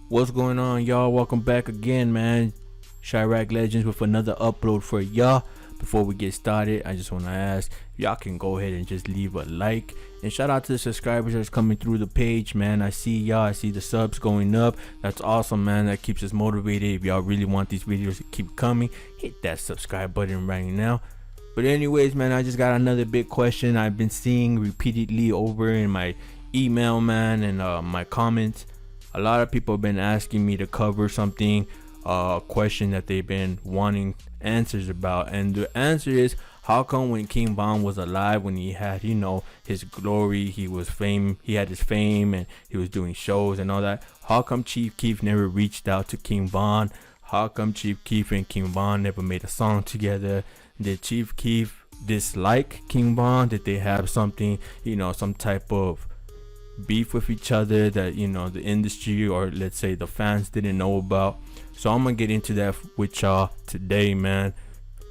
What's going on, y'all? Welcome back again, man. Chirac Legends with another upload for y'all. Before we get started, I just want to ask if y'all can go ahead and just leave a like. And shout out to the subscribers that's coming through the page, man. I see y'all. I see the subs going up. That's awesome, man. That keeps us motivated. If y'all really want these videos to keep coming, hit that subscribe button right now. But anyways, man, I just got another big question I've been seeing repeatedly over in my email, man, and my comments. A lot of people have been asking me to cover something, a question that they've been wanting answers about, and the answer is, how come when King Von was alive, when he had, his glory, he had his fame, and he was doing shows and all that, how come Chief Keef never reached out to King Von? How come Chief Keef and King Von never made a song together? Did Chief Keef dislike King Von? Did they have something, some type of beef with each other that the industry, or let's say the fans, didn't know about? So I'm gonna get into that with y'all today, man.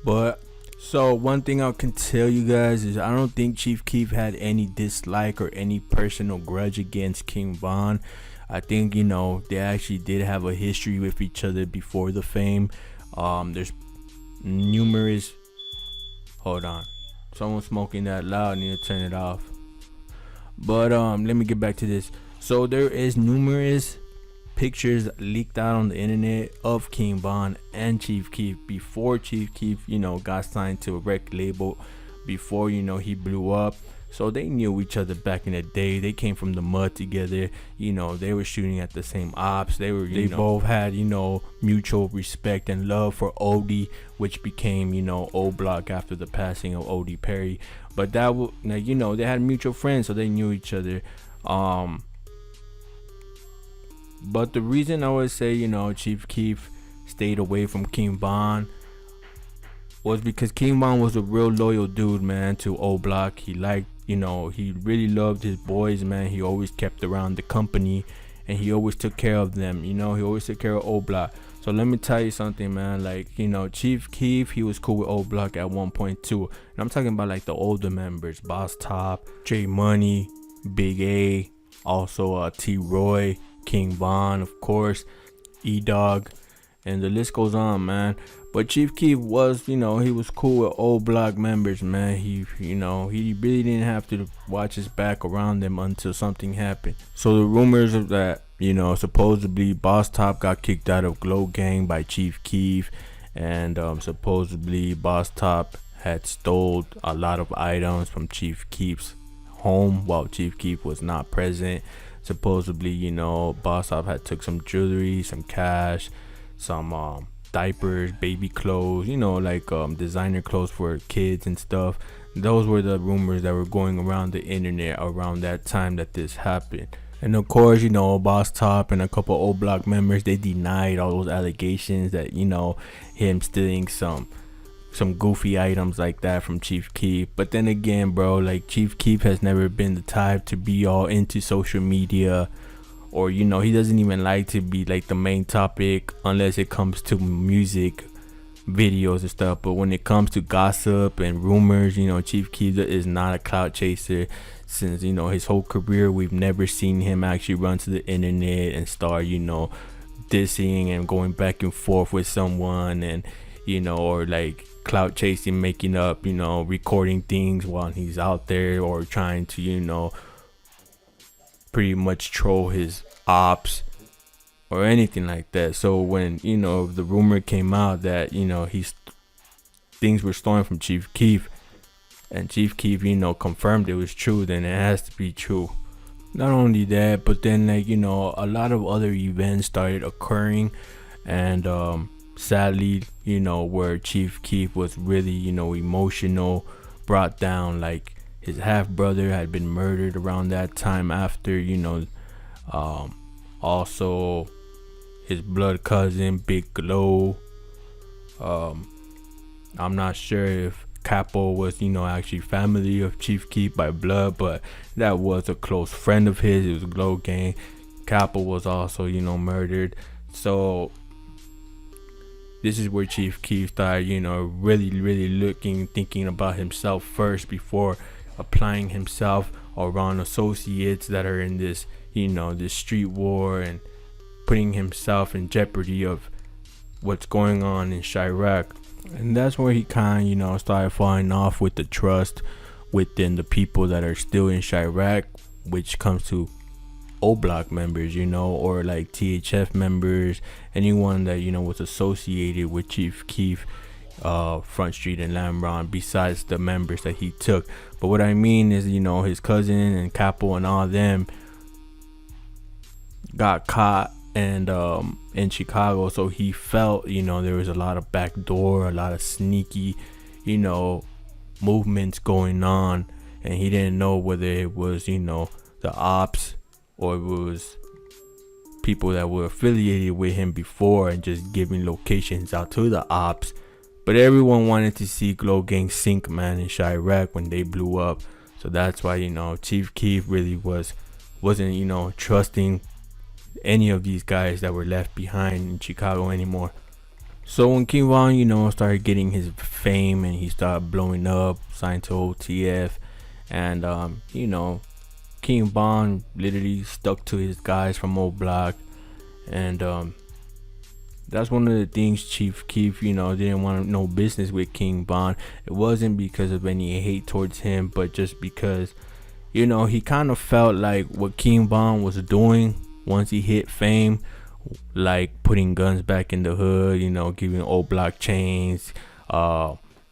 But so one thing I can tell you guys is I don't think Chief Keef had any dislike or any personal grudge against King Von. I think they actually did have a history with each other before the fame. There's numerous. Hold on, someone's smoking that loud. I need to turn it off. But let me get back to this. So there is numerous pictures leaked out on the internet of King Von and Chief Keef before Chief Keef got signed to a record label, before he blew up. So they knew each other back in the day. They came from the mud together. They were shooting at the same ops. They both had mutual respect and love for Odie, which became O Block after the passing of Odie Perry. But that they had mutual friends, so they knew each other. But the reason I would say Chief Keef stayed away from King Von was because King Von was a real loyal dude, man, to O Block. He liked, he really loved his boys, man. He always kept around the company, and he always took care of them. He always took care of O Block. So let me tell you something, man. Like, Chief Keef, he was cool with O Block at one point too. And I'm talking about like the older members, Boss Top, J Money, Big A, also T Roy, King Von, of course, E Dog, and the list goes on, man. But Chief Keef was, he was cool with O Block members, man. He really didn't have to watch his back around them until something happened. So the rumors of that, supposedly Boss Top got kicked out of Glow Gang by Chief Keef, and supposedly Boss Top had stole a lot of items from Chief Keef's home while Chief Keef was not present. Supposedly, Boss Top had took some jewelry, some cash, some diapers, baby clothes, like designer clothes for kids and stuff. Those were the rumors that were going around the internet around that time that this happened. And of course, Boss Top and a couple O Block members, they denied all those allegations that him stealing some goofy items like that from Chief Keef. But then again, bro, like, Chief Keef has never been the type to be all into social media, or he doesn't even like to be like the main topic unless it comes to music videos and stuff. But when it comes to gossip and rumors, Chief Keef is not a clout chaser. Since his whole career, we've never seen him actually run to the internet and start dissing and going back and forth with someone, and or like clout chasing, making up, recording things while he's out there, or trying to pretty much troll his ops or anything like that. So when the rumor came out that things were stolen from Chief Keef, and Chief Keef confirmed it was true, then it has to be true. Not only that, but then a lot of other events started occurring, and sadly, where Chief Keef was really emotional, brought down. Like, his half brother had been murdered around that time after, also his blood cousin Big Glow. I'm not sure if Capo was actually family of Chief Keef by blood, but that was a close friend of his. It was Glow Gang. Capo was also murdered. So this is where Chief Keef started really thinking about himself first before applying himself around associates that are in this this street war and putting himself in jeopardy of what's going on in Chirac. And that's where he kind of, started falling off with the trust within the people that are still in Chirac, which comes to O Block members, or like THF members, anyone that, was associated with Chief Keef, Front Street and Lamron, besides the members that he took. But what I mean is, his cousin and Capo and all them got caught and in Chicago, so he felt there was a lot of backdoor, a lot of sneaky movements going on, and he didn't know whether it was the ops or it was people that were affiliated with him before and just giving locations out to the ops. But everyone wanted to see Glow Gang sink, man, in Chirac when they blew up. So that's why Chief Keef really wasn't trusting any of these guys that were left behind in Chicago anymore. So when King Von started getting his fame and he started blowing up, signed to OTF, and King Von literally stuck to his guys from O Block, and that's one of the things Chief Keef didn't want no business with King Von. It wasn't because of any hate towards him, but just because he kind of felt like what King Von was doing once he hit fame, like putting guns back in the hood, giving O Block chains,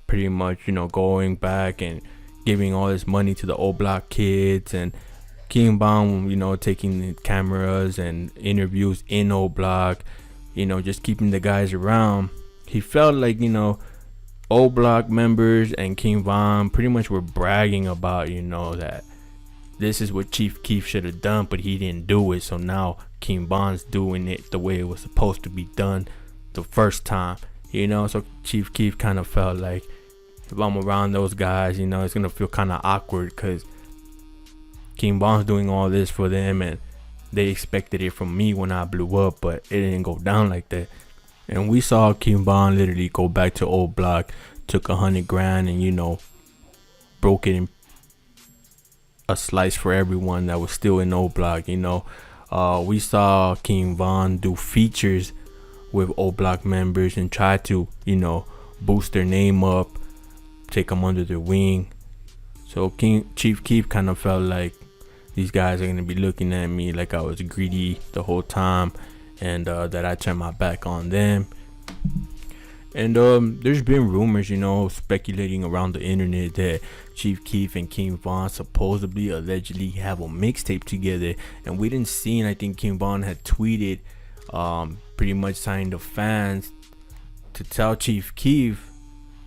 pretty much going back and giving all this money to the O Block kids, and King Von taking cameras and interviews in O Block, just keeping the guys around. He felt like O Block members and King Von pretty much were bragging about that this is what Chief Keef should have done, but he didn't do it. So now King Von's doing it the way it was supposed to be done the first time. So Chief Keef kind of felt like, if I'm around those guys, it's gonna feel kind of awkward because King Von's doing all this for them and they expected it from me when I blew up, but it didn't go down like that. And we saw King Von literally go back to O Block, took $100,000 and broke it in a slice for everyone that was still in O Block. We saw King Von do features with O Block members and try to boost their name up, take them under their wing. So Chief Keef kind of felt like these guys are gonna be looking at me like I was greedy the whole time, and that I turned my back on them. And there's been rumors, speculating around the internet that Chief Keef and King Von supposedly, allegedly have a mixtape together. And we didn't see, and I think King Von had tweeted, pretty much saying the fans to tell Chief Keef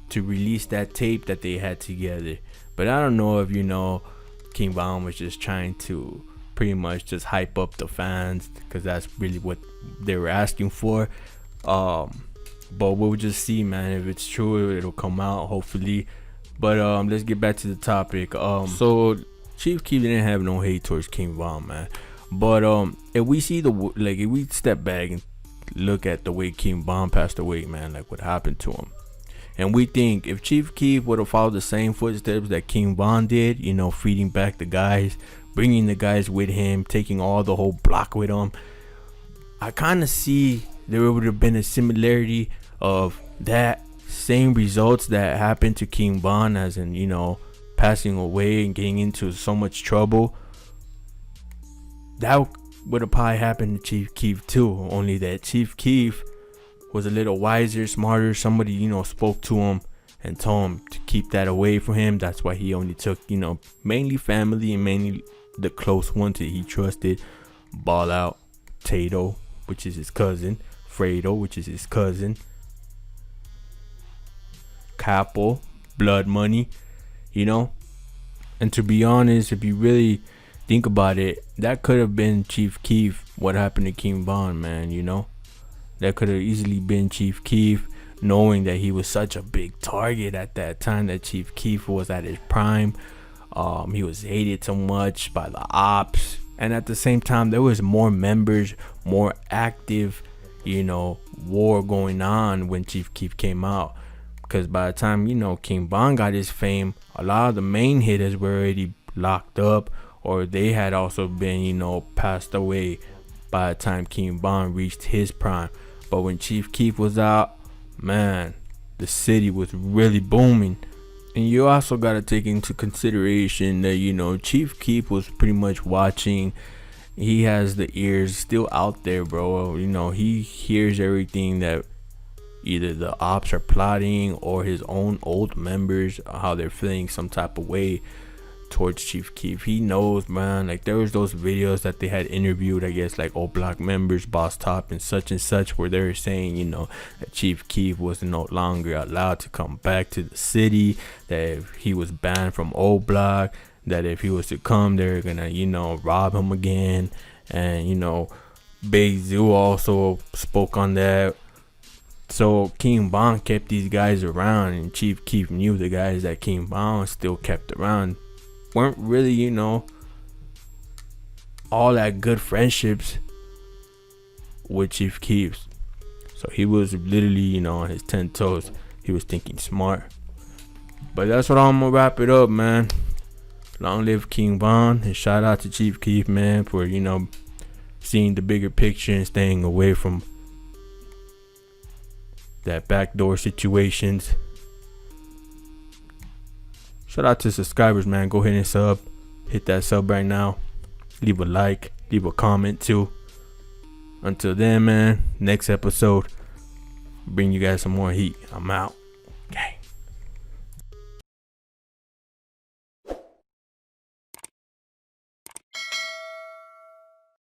to release that tape that they had together. But I don't know if King Von was just trying to pretty much just hype up the fans, because that's really what they were asking for. But we'll just see, man. If it's true, it'll come out hopefully. But let's get back to the topic. So Chief Keef didn't have no hate towards King Von, man. But if we see if we step back and look at the way King Von passed away, man, like what happened to him, and we think if Chief Keef would have followed the same footsteps that King Von did, feeding back the guys, bringing the guys with him, taking all the whole block with him, I kind of see there would have been a similarity of that same results that happened to King Von, as in passing away and getting into so much trouble. That would have probably happened to Chief Keef too, only that Chief Keef was a little wiser, smarter. Somebody spoke to him and told him to keep that away from him. That's why he only took mainly family and mainly the close ones that he trusted. Ball Out, Tato, which is his cousin, Fredo, which is his cousin, Capo, Blood Money, and to be honest, if you really think about it, that could have been Chief Keef. What happened to King Von, man, that could have easily been Chief Keef, knowing that he was such a big target at that time, that Chief Keef was at his prime. He was hated so much by the ops, and at the same time there was more members, more active war going on when Chief Keef came out. Because by the time King Von got his fame, a lot of the main hitters were already locked up, or they had also been passed away by the time King Von reached his prime. But when Chief Keef was out, man, the city was really booming. And you also got to take into consideration that, Chief Keef was pretty much watching. He has the ears still out there, bro. He hears everything that either the ops are plotting or his own old members, how they're feeling some type of way towards Chief Keef. He knows, man. Like, there was those videos that they had interviewed, I guess, like old block members, Boss Top and such, where they were saying, that Chief Keef was no longer allowed to come back to the city, that if he was banned from old block, that if he was to come, they're gonna, rob him again. And, Big Zoo also spoke on that. So King Von kept these guys around, and Chief Keef knew the guys that King Von still kept around weren't really, all that good friendships with Chief Keef. So he was literally, on his 10 toes. He was thinking smart. But that's what I'm gonna wrap it up, man. Long live King Von, and shout out to Chief Keef, man, for, seeing the bigger picture and staying away from that backdoor situations. Shout out to subscribers, man. Go ahead and sub. Hit that sub right now. Leave a like. Leave a comment too. Until then, man, next episode, bring you guys some more heat. I'm out.